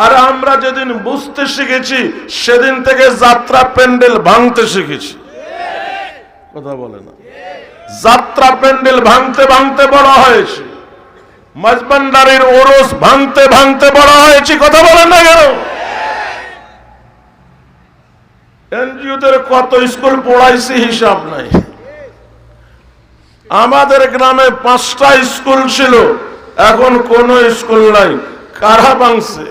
আর আমরা যেদিন বুঝতে শিখেছি সেদিন থেকে যাত্রা প্যান্ডেল ভাঙতে শিখেছি। কথা বলে না? যাত্রা প্যান্ডেল ভাঙতে ভাঙতে বড় হয়েছে, মাঝবান্ডারির ওরস ভাঙতে ভাঙতে বড় হয়েছে। কথা বলেন না কেন? এনজিওদের কত স্কুল পড়াইছি হিসাব নাই। আমাদের গ্রামে 5টা স্কুল ছিল, এখন কোন স্কুল নাই। কারা ভাঙছে?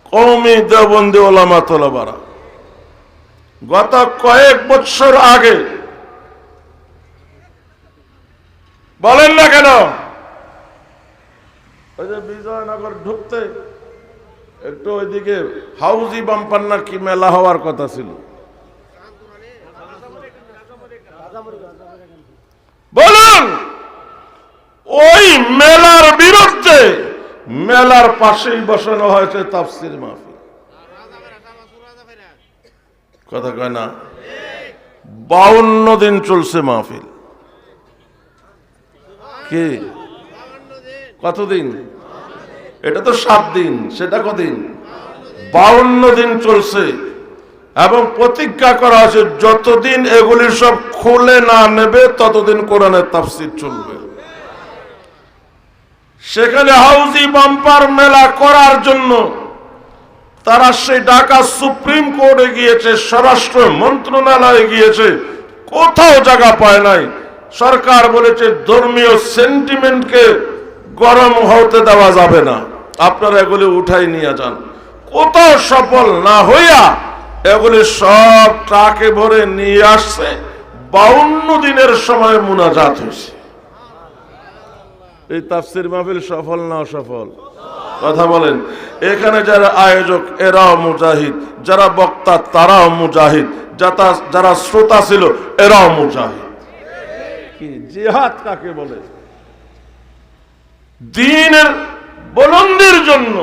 কওমি দেওবন্দি ওলামা তোলাবারা। গত কয়েক বছর আগে, বলেন না কেন, ওই যে বিজয়নগর ঢুকতে একটু ওইদিকে হাউজি বাম্পার না কি মেলা হওয়ার কথা ছিল, বলুন ওই মেলার বিরুদ্ধে মেলার পাশেই বসানো হয়েছে তাফসীর মাহফিল। কথা কয় না? 52 দিন চলছে মাহফিল। কি কতদিন? এটা তো 7 দিন, সেটা কদিন? 52 দিন চলছে। এবং প্রতিজ্ঞা করা হয়েছে যতদিন এগুলি সব খুলে না নেবে ততদিন কোরআনের তাফসীর চলবে। সেখানে হাউজি বাম্পার মেলা করার জন্য তারা সেই ঢাকা সুপ্রিম কোর্টে গিয়েছে, স্বরাষ্ট্র মন্ত্রণালয়ে গিয়েছে, কোথাও জায়গা পায় নাই। সরকার বলেছে ধর্মীয় সেন্টিমেন্টকে গরম হতে দেওয়া যাবে না, আপনারা এগুলি উঠাই নিয়ে যান। কোথাও সফল না হইয়া এগুলি সব ট্রাকে ভরে নিয়ে আসছে। 52 দিনের সময় মুনাজাত হয়েছে। এই তাফসীর মাহফিল সফল না অসফল? কথা বলেন। এখানে যারা আয়োজক এরাও মুজাহিদ, যারা বক্তা তারাও মুজাহিদ, যারা শ্রোতা ছিল এরাও মুজাহিদ। কি জিহাদ কাকে বলে? দ্বীনের বুলন্দির জন্য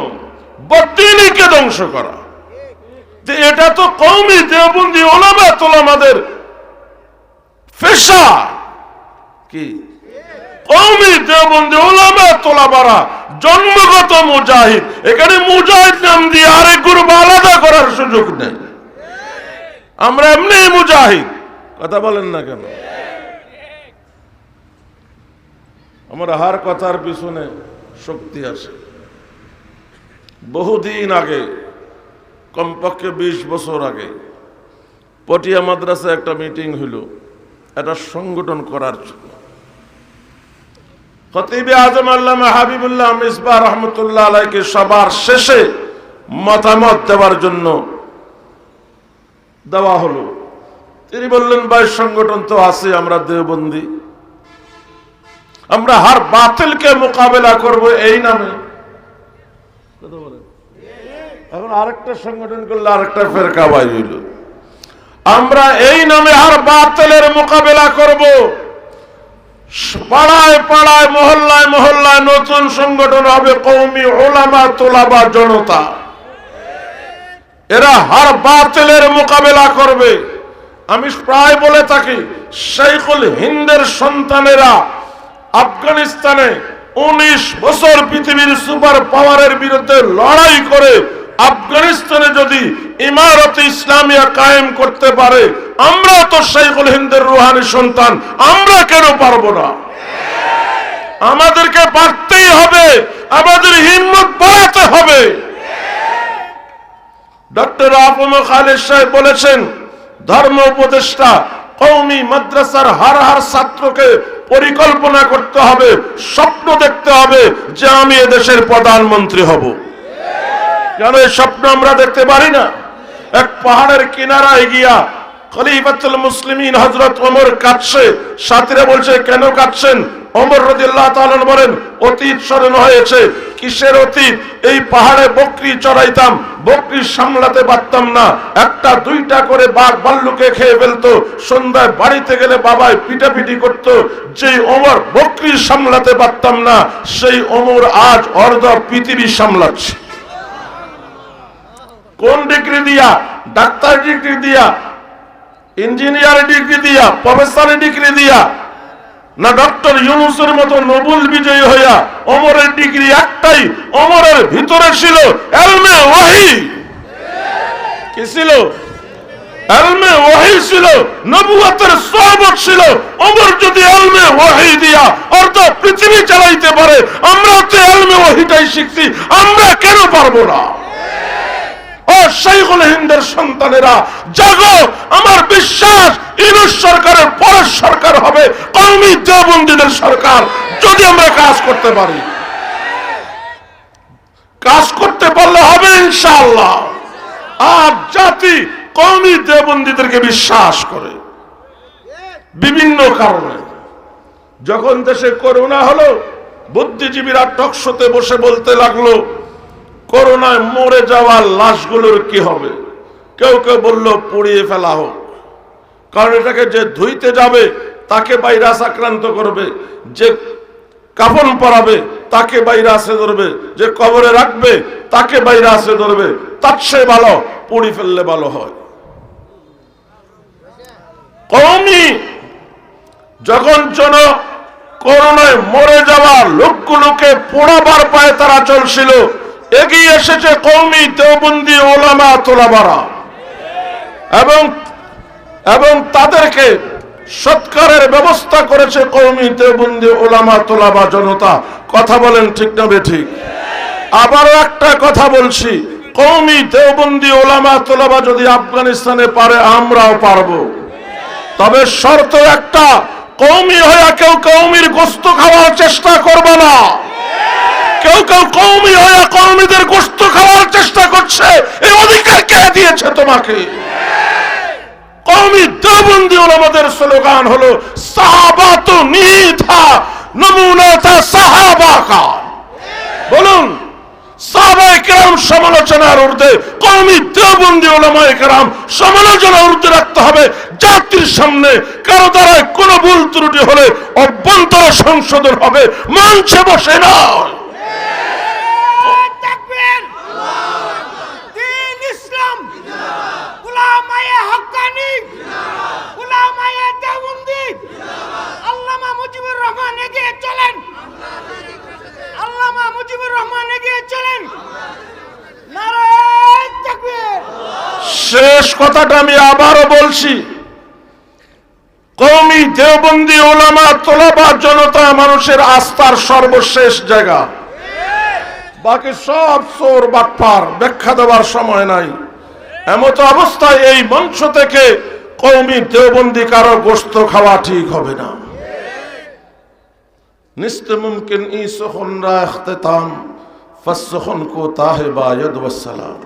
বাতিলকে ধ্বংস করা। এটা তো কওমি দেওবন্দি ওলামা তোলামাদের পেশা। কি কওমি দেওবন্দি ওলামা তোলাবারা জন্মগত মুজাহিদ। এখানে মুজাহিদ নাম দিয়ে আরেক গ্রুপ আলাদা করার সুযোগ নেই। আমরা এমনি মুজাহিদ। কথা বলেন না কেন? আমরা হার কথার পিছনে শক্তি আছে। বহুদিন আগে, কমপক্ষে 20 বছর আগে পটিয়া মাদ্রাসায় একটা মিটিং হইল একটা সংগঠন করার জন্য। খতিবে আজম আল্লামা হাবিবুল্লাহ মিসবাহ রহমতুল্লাহ আলাইকে সবার শেষে মতামত দেওয়ার জন্য দেওয়া হলো। তিনি বললেন, ভাই সংগঠন তো আছে, আমরা দেওবন্দি, আমরা হার বাতিলকে মোকাবেলা করব এই নামে। কথা বলেন। এখন আরেকটা সংগঠন করলে আরেকটা ফেরকা বাই হইল। আমরা এই নামে হার বাতিলের মোকাবেলা করব। পাড়ায় পাড়ায় মহল্লায় মহল্লায় নতুন সংগঠন হবে কওমি উলামা তোলাবা জনতা। এরা হার বাতিলের মোকাবেলা করবে। আমি প্রায় বলে থাকি, শাইখুল হিন্দের সন্তানেরা আফগানিস্তানে 19 বছর পৃথিবীর সুপার পাওয়ারের বিরুদ্ধে লড়াই করে আফগানিস্তানে যদি ইমারত ইসলামিয়া কায়েম করতে পারে, আমরা তো শাইখুল হিন্দের রুহানি সন্তান, আমরা কেন পারবো না? আমাদেরকে পারতেই হবে, আমাদের হিম্মত বাড়াতে হবে। ডক্টর আফম খালেদ সাহেব বলেছেন, ধর্ম উপদেষ্টা কওমি মাদ্রাসার হার হার ছাত্রকে পরিকল্পনা করতে হবে, স্বপ্ন দেখতে হবে যে আমি এদেশের প্রধানমন্ত্রী হব। কেন এই স্বপ্ন আমরা দেখতে পারি না? এক পাহাড়ের কিনারায় গিয়া খলিফাতুল মুসলিমিন হযরত ওমর কাঁদছে। সাথীরা বলছে, কেন কাঁদছেন? ওমর রাদিয়াল্লাহু তাআলা বলেন, অতীত স্মরণ হয়েছে। কিসের অতীত? এই পাহাড়ে বকরি চড়াইতাম, বকরি সামলাতে পারতাম না, একটা দুইটা করে বাঘ ভাল্লুকে খেয়ে ফেলতো। সন্ধ্যায় বাড়িতে গেলে বাবাই পিটাপিটি করত। যেই ওমর বকরি সামলাতে পারতাম না, সেই ওমর আজ অর্ধ পৃথিবী সামলাচ্ছে। কোন ডিগ্রি দিয়া? ডাক্তার ডিগ্রি দিয়া, ইঞ্জিনিয়ার ডিগ্রি দিয়া, প্রফেসর ডিগ্রি দিয়া, না ডক্টর ইউনূসের মতো নোবেল বিজয়ী হইয়া? ওমরের ডিগ্রি একটাই, ওমরের ভিতরে ছিল এলমে ওহী কি ছিল? ইলমে ওহী ছিল, নবুয়তের সোহবত ছিল। ওমর যদি ইলমে ওহী দিয়া অর্ধ পৃথিবী চালাইতে পারে, আমরা তো ইলমে ওহীটাই শিখছি, আমরা কেন পারবো না? ও শাইখুল হিন্দের সন্তানেরা, জাগো! আমার বিশ্বাস ইউনূস সরকারের পরের সরকার হবে কওমি দেওবন্দীদের সরকার, যদি আমরা কাজ করতে পারি। কাজ করতে পারলে হবে ইনশাআল্লাহ। আর জাতি কওমি দেওবন্দীদেরকে বিশ্বাস করে বিভিন্ন কারণে। যখন দেশে করোনা হলো, বুদ্ধিজীবীরা টকশোতে বসে বলতে লাগলো, করোনায় মরে যাওয়া লাশগুলোর কি হবে? কেউ কেউ বলল পুড়িয়ে ফেলা হোক, কারণ এটাকে যে ধুইতে যাবে তাকে ভাইরাস আক্রান্ত করবে, যে কাফন পরাবে তাকে ভাইরাসে ধরবে, যে কবরে রাখবে তাকে ভাইরাসে ধরবে, তার চেয়ে ভালো পুড়ি ফেললে ভালো হয়। কওমি যখন জন করোনায় মরে যাওয়া লোকগুলোকে পোড়াবার পায়ে তারা চলছিল, এগিয়ে এসেছে কওমি দেওবন্দি ওলামা তোলাবারা এবং তাদেরকে সৎকারের ব্যবস্থা করেছে কওমি দেওবন্দি ওলামা তোলাবা জনতা। কথা বলেন ঠিক না বেঠিক? আবারও একটা কথা বলছি, কওমি দেওবন্দি ওলামা তোলাবা যদি আফগানিস্তানে পারে, আমরাও পারবো। তবে শর্ত একটা, কওমি হয়ে কেউ কওমির গোশত খাওয়ার চেষ্টা করবে না। কেউ কেউ কওমি হয়ে কওমিদের গোশত খাওয়ার চেষ্টা করছে, এই অধিকার কে দিয়েছে তোমাকে? কওমি দেওবন্দি ওলামাদের স্লোগান হলো সাহাবাতু নিথা নমুনাতা সাহাবা কা। বলুন, সাহাবায়ে কেরাম সমালোচনার ঊর্ধ্বে কওমি দেওবন্দি ওলামায়ে কেরাম সমালোচনার ঊর্ধ্বে রাখতে হবে। জাতির সামনে কারো দ্বারা কোনো ভুল ত্রুটি হলে অভ্যন্তর সংশোধন হবে, মঞ্চে বসে নয়। শেষ কথাটা আমি আবারও বলছি, কওমি দেওবন্দি ওলামা তোলাবা জনতা মানুষের আস্থার সর্বশেষ জায়গা। বাকি সব চোর বাটপার, ব্যাখ্যা দেওয়ার সময় নাই। এমত অবস্থায় এই মঞ্চ থেকে কওমি দেওবন্দি কারো গোশত খাওয়া ঠিক হবে না। নিস্তে মুমকিন ই সুখন রা ইখতিতাম ফাসসুখন কো তাহে বায়দ ওয়াসসালাম।